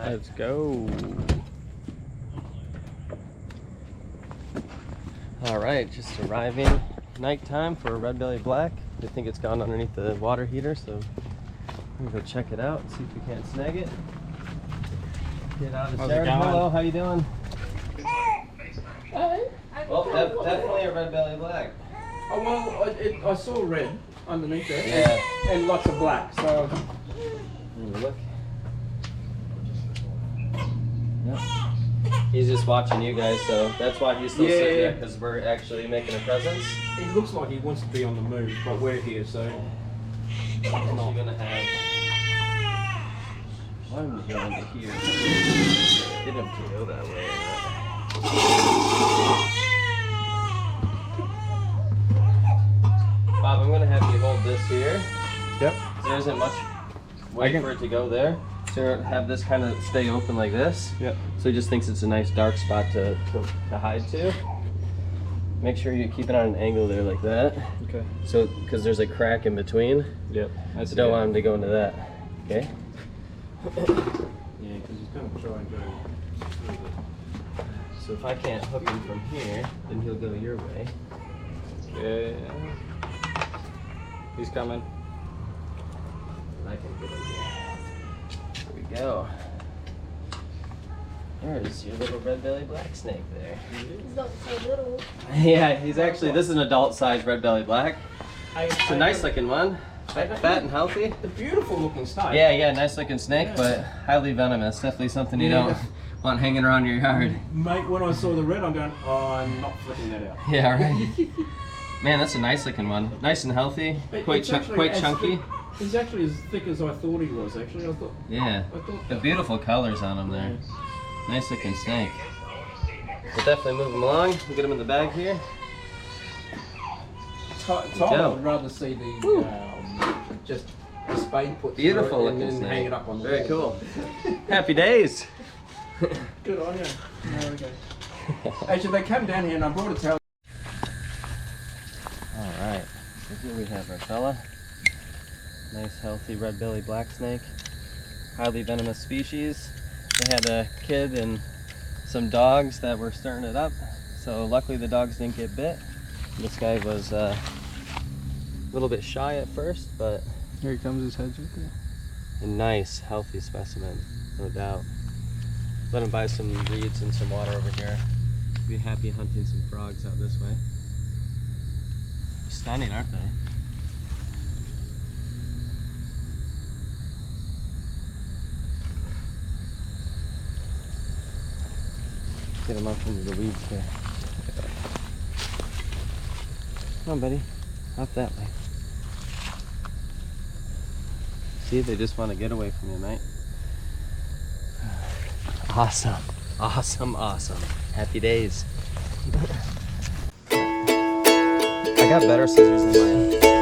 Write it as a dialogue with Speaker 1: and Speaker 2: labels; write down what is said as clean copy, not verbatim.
Speaker 1: Let's go. All right, just arriving nighttime for a red-bellied black. I think it's gone underneath the water heater, so I'm gonna go check it out, see if we can't snag it. Get out of the shower. Hello, how you doing? Well, definitely a red-bellied black.
Speaker 2: Oh well, I saw red underneath there,
Speaker 1: Yeah,
Speaker 2: and lots of black. So
Speaker 1: look. Yep. He's just watching you guys, so that's why he's still sitting there, because we're actually making a presence.
Speaker 2: He looks like he wants to be on the move, but we're here, so.
Speaker 1: What are you gonna have? I'm going to here. Get him to go that way. Bob, I'm gonna have you hold this here.
Speaker 2: Yep.
Speaker 1: There isn't much way for it to go there. So have this kind of stay open like this.
Speaker 2: Yep.
Speaker 1: So he just thinks it's a nice dark spot to hide to. Make sure you keep it on an angle there like that.
Speaker 2: Okay.
Speaker 1: So, because there's a crack in between.
Speaker 2: Yep.
Speaker 1: So don't want him to go into that. Okay.
Speaker 2: Yeah, because he's going to try and go through the.
Speaker 1: So if I can't hook him from here, then he'll go your way.
Speaker 2: Yeah. He's coming.
Speaker 1: And I can get him here. There we go. There's your little red-bellied black snake there.
Speaker 3: He's not so little.
Speaker 1: Yeah, he's actually, this is an adult-sized red-bellied black. It's a nice-looking one. Fat and healthy.
Speaker 2: The beautiful looking snake.
Speaker 1: Yeah, nice-looking snake, but highly venomous. Definitely something you don't want hanging around your yard.
Speaker 2: Mate, when I saw the red, I'm going, oh, I'm not flipping that out.
Speaker 1: Yeah, right. Man, that's a nice-looking one. Nice and healthy. Quite chunky.
Speaker 2: He's actually as thick as I thought he was. Actually, I thought.
Speaker 1: Yeah. The beautiful colors on him there. Nice looking snake. We'll definitely move him along. We'll get him in the bag here.
Speaker 2: Tom would rather see the just a spade put
Speaker 1: beautiful
Speaker 2: through it
Speaker 1: looking
Speaker 2: and then
Speaker 1: snake.
Speaker 2: hang it up on the
Speaker 1: Very
Speaker 2: wall.
Speaker 1: cool. Happy days.
Speaker 2: Good on you. There we go. Actually, they came down here and I brought a towel.
Speaker 1: All right. So here we have our fella. Nice healthy red-bellied black snake. Highly venomous species. They had a kid and some dogs that were stirring it up. So luckily the dogs didn't get bit. This guy was a little bit shy at first, but
Speaker 2: Here he comes, his head's right there.
Speaker 1: a nice healthy specimen, no doubt. Let him buy some reeds and some water over here. Be happy hunting some frogs out this way. Stunning, aren't they? Get him up into the weeds here. Come on, buddy. Up that way. See, they just want to get away from you, mate. Awesome. Awesome. Happy days. I got better scissors than mine.